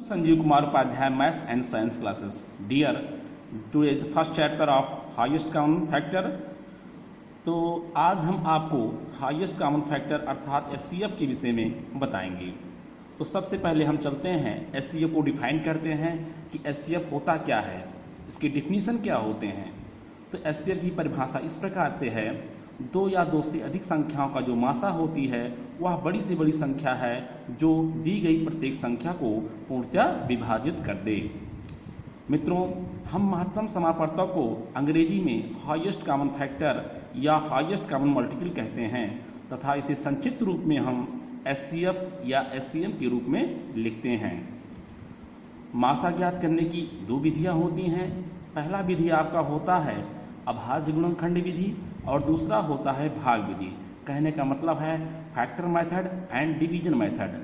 Sanjeev Kumar Upadhyay, Maths and Science classes. Dear, today is the first chapter of highest common factor. तो आज हम आपको highest common factor अर्थात HCF के विषय में बताएंगे। तो सबसे पहले हम चलते हैं एचसीएफ को डिफाइन करते हैं कि एचसीएफ होता क्या है, इसके डिफिनीशन क्या होते हैं। तो एचसीएफ की परिभाषा इस प्रकार से है, दो या दो से अधिक संख्याओं का जो मासा होती है वह बड़ी से बड़ी संख्या है जो दी गई प्रत्येक संख्या को पूर्णतः विभाजित कर दे। मित्रों, हम महत्तम समापवर्तक को अंग्रेजी में हाईएस्ट कॉमन फैक्टर या हाईएस्ट कॉमन मल्टीपल कहते हैं तथा इसे संक्षिप्त रूप में हम एचसीएफ या एचसीएम के रूप में लिखते हैं। मासा ज्ञात करने की दो विधियां होती हैं। पहला विधि आपका होता है अभाज्य गुणनखंड विधि और दूसरा होता है भाग विधि। कहने का मतलब है factor method and division method.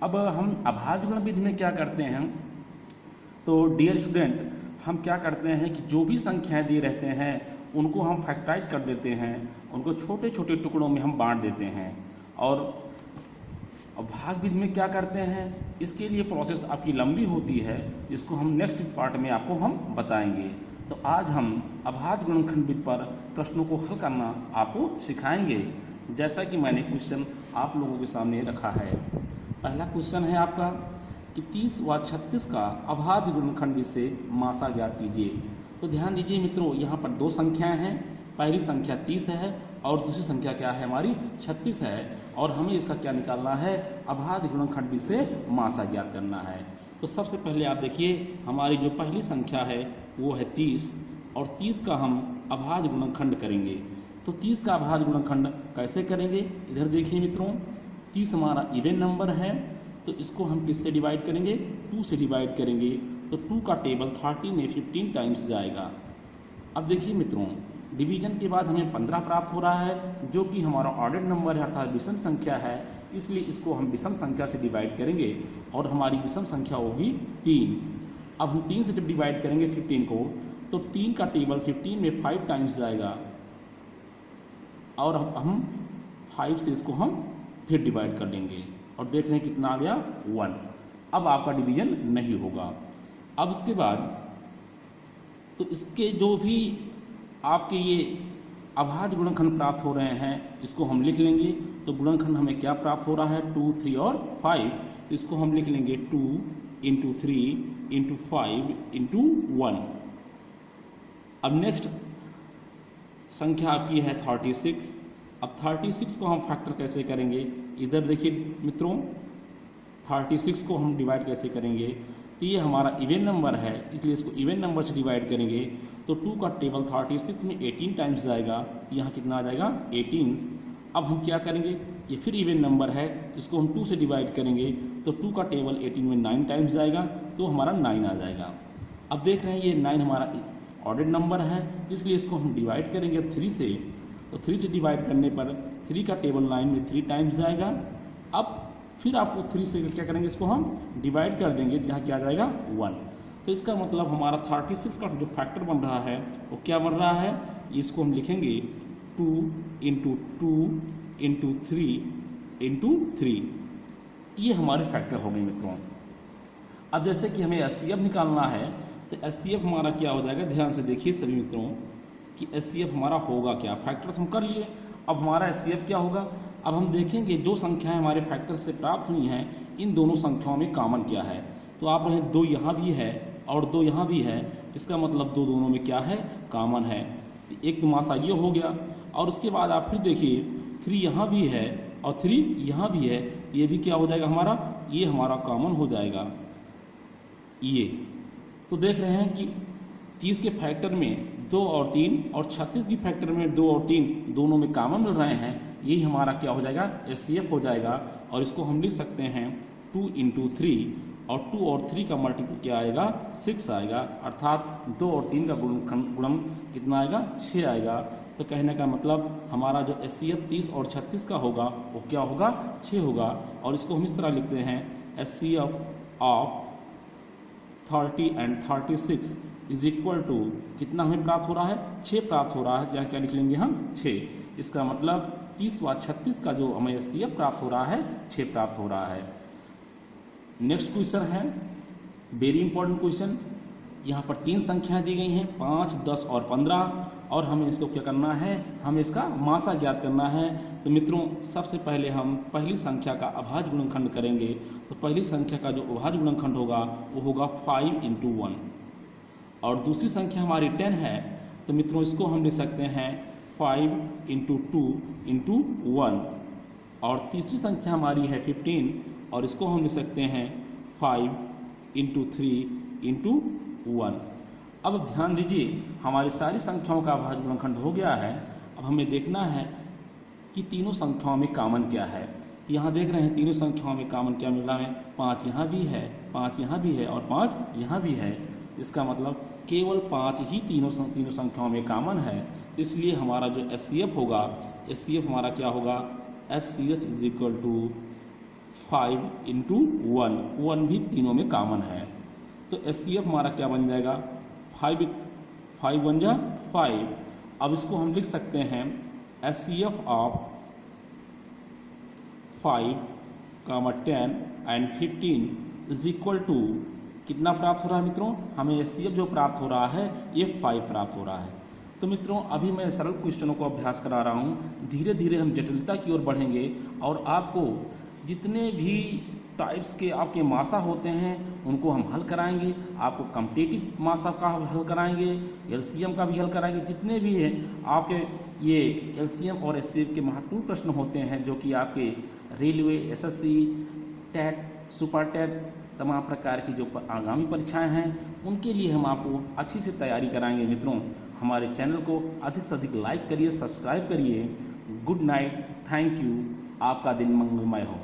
अब हम अभाज्य गुणन विधि में क्या करते हैं, तो डियर स्टूडेंट, हम क्या करते हैं कि जो भी संख्याएं दी रहते हैं उनको हम फैक्टराइज कर देते हैं, उनको छोटे छोटे टुकड़ों में हम बांट देते हैं। और भाग विधि में क्या करते हैं, इसके लिए प्रोसेस आपकी लंबी होती है, इसको हम नेक्स्ट पार्ट में आपको हम बताएंगे। तो आज हम अभाज्य गुणनखंड विधि पर प्रश्नों को हल करना आपको सिखाएंगे। जैसा कि मैंने क्वेश्चन आप लोगों के सामने रखा है। पहला क्वेश्चन है आपका कि 30 व 36 का अभाज्य गुणनखंड विधि से मासा ज्ञात कीजिए। तो ध्यान दीजिए मित्रों, यहाँ पर दो संख्याएं हैं। पहली संख्या 30 है और दूसरी संख्या क्या है हमारी 36 है, और हमें इसका क्या निकालना है, अभाज्य गुणनखंड विधि से मासा ज्ञात करना है। तो सबसे पहले आप देखिए, हमारी जो पहली संख्या है वो है 30 और 30 का हम अभाज्य गुणनखंड करेंगे। तो 30 का अभाज्य गुणनखंड कैसे करेंगे, इधर देखिए मित्रों, 30 हमारा इवन नंबर है तो इसको हम किससे डिवाइड करेंगे, 2 से डिवाइड करेंगे। तो 2 का टेबल 30 में 15 टाइम्स जाएगा। अब देखिए मित्रों, डिवीजन के बाद हमें 15 प्राप्त हो रहा है जो कि हमारा ऑर्डर नंबर है अर्थात विषम संख्या है, इसलिए इसको हम विषम संख्या से डिवाइड करेंगे और हमारी विषम संख्या होगी 3। अब हम 3 से जब डिवाइड करेंगे 15 को तो 3 का टेबल 15 में 5 टाइम्स जाएगा और हम 5 से इसको हम फिर डिवाइड कर लेंगे और देख रहे हैं कितना आ गया 1। अब आपका डिवीजन नहीं होगा। अब इसके बाद तो इसके जो भी आपके ये अभाज्य गुणनखंड प्राप्त हो रहे हैं इसको हम लिख लेंगे। तो गुणनखंड हमें क्या प्राप्त हो रहा है, 2, 3 और 5। तो इसको हम लिख लेंगे 2 × 3 × 5 × 1। अब नेक्स्ट संख्या आपकी है 36। अब 36 को हम फैक्टर कैसे करेंगे, इधर देखिए मित्रों, 36 को हम डिवाइड कैसे करेंगे। तो ये हमारा इवन नंबर है इसलिए इसको इवन नंबर से डिवाइड करेंगे। तो 2 का टेबल 36 में 18 टाइम्स जाएगा, यहाँ कितना आ जाएगा 18। अब हम क्या करेंगे, ये फिर इवन नंबर है, इसको हम 2 से डिवाइड करेंगे तो 2 का टेबल 18 में 9 टाइम्स जाएगा, तो हमारा 9 आ जाएगा। अब देख रहे हैं ये 9 हमारा ऑर्डर नंबर है इसलिए इसको हम डिवाइड करेंगे अब 3 से। तो 3 से डिवाइड करने पर 3 का टेबल 9 में 3 टाइम्स जाएगा। अब फिर आपको 3 से क्या करेंगे, इसको हम डिवाइड कर देंगे, यहाँ क्या आ जाएगा 1। तो इसका मतलब हमारा 36 का जो फैक्टर बन रहा है वो क्या बन रहा है, इसको हम लिखेंगे 2 × 2 × 3 × 3। ये हमारे फैक्टर हो गए मित्रों। अब जैसे कि हमें एचसीएफ निकालना है तो एचसीएफ हमारा क्या हो जाएगा, ध्यान से देखिए सभी मित्रों कि एचसीएफ हमारा होगा क्या। फैक्टर हम कर लिए, अब हमारा एचसीएफ क्या होगा। अब हम देखेंगे जो संख्याएं हमारे फैक्टर से प्राप्त हुई हैं इन दोनों संख्याओं में कॉमन क्या है। तो आप रहे 2 यहाँ भी है और 2 यहाँ भी है, इसका मतलब 2 दोनों में क्या है, कॉमन है। एक तो मासा ये हो गया और उसके बाद आप फिर देखिए 3 यहाँ भी है और 3 यहाँ भी है, ये भी क्या हो जाएगा हमारा, ये हमारा कॉमन हो जाएगा ये। तो देख रहे हैं कि 30 के फैक्टर में 2 और 3 और 36 की फैक्टर में 2 और 3 दोनों में कॉमन मिल रहे हैं, यही हमारा क्या हो जाएगा, एचसीएफ हो जाएगा। और इसको हम लिख सकते हैं 2 × 3 और 2 और 3 का मल्टीपल क्या आएगा, 6 आएगा, अर्थात 2 और 3 का गुणन कितना आएगा, 6 आएगा। तो कहने का मतलब हमारा जो एचसीएफ 30 और 36 का होगा वो क्या होगा, 6 होगा। और इसको हम इस तरह लिखते हैं HCF of 30 and 36 is equal to कितना हमें प्राप्त हो रहा है, 6 प्राप्त हो रहा है, या क्या लिख लेंगे हम 6। इसका मतलब 30 व 36 का जो हमें एचसीएफ प्राप्त हो रहा है 6 प्राप्त हो रहा है। नेक्स्ट क्वेश्चन है वेरी इंपॉर्टेंट क्वेश्चन। यहाँ पर 3 संख्याएं दी गई हैं 5, 10 और 15, और हमें इसको क्या करना है, हमें इसका मासा ज्ञात करना है। तो मित्रों सबसे पहले हम पहली संख्या का अभाज्य गुणनखंड करेंगे। तो पहली संख्या का जो अभाज्य गुणनखंड होगा वो होगा 5 × 1, और दूसरी संख्या हमारी 10 है। तो मित्रों इसको हम लिख सकते हैं 5 × 2 × 1, और तीसरी संख्या हमारी है 15, और इसको हम लिख सकते हैं 5 × 3 × 1। अब ध्यान दीजिए हमारी सारी संख्याओं का अभाज्य गुणनखंड हो गया है। अब हमें देखना है कि तीनों संख्याओं में कॉमन क्या है। तो यहाँ देख रहे हैं तीनों संख्याओं में कॉमन क्या मिल रहा है, 5 यहाँ भी है, 5 यहाँ भी है और 5 यहाँ भी है। इसका मतलब केवल 5 ही तीनों संख्याओं में कॉमन है। इसलिए हमारा जो HCF होगा, HCF हमारा क्या होगा, HCF = 5 × 1, 1 भी तीनों में कॉमन है। तो HCF हमारा क्या बन जाएगा, 5 1 जा 5। अब इसको हम लिख सकते हैं HCF of 5, 10 and 15 = कितना प्राप्त हो रहा है मित्रों, हमें HCF जो प्राप्त हो रहा है ये 5 प्राप्त हो रहा है। तो मित्रों अभी मैं सरल क्वेश्चनों को अभ्यास करा रहा हूँ, धीरे धीरे हम जटिलता की ओर बढ़ेंगे और आपको जितने भी टाइप्स के आपके मासा होते हैं उनको हम हल कराएंगे। आपको कॉम्पिटिटिव मासा का हल कराएंगे, LCM का भी हल कराएंगे। जितने भी हैं आपके ये LCM और HCF के महत्वपूर्ण प्रश्न होते हैं जो कि आपके railway, SSC, TET, super TET, तमाम प्रकार की जो आगामी परीक्षाएं हैं उनके लिए हम आपको अच्छी से तैयारी कराएंगे। मित्रों हमारे चैनल को अधिक से अधिक लाइक करिए, सब्सक्राइब करिए। गुड नाइट, थैंक यू, आपका दिन मंगलमय हो।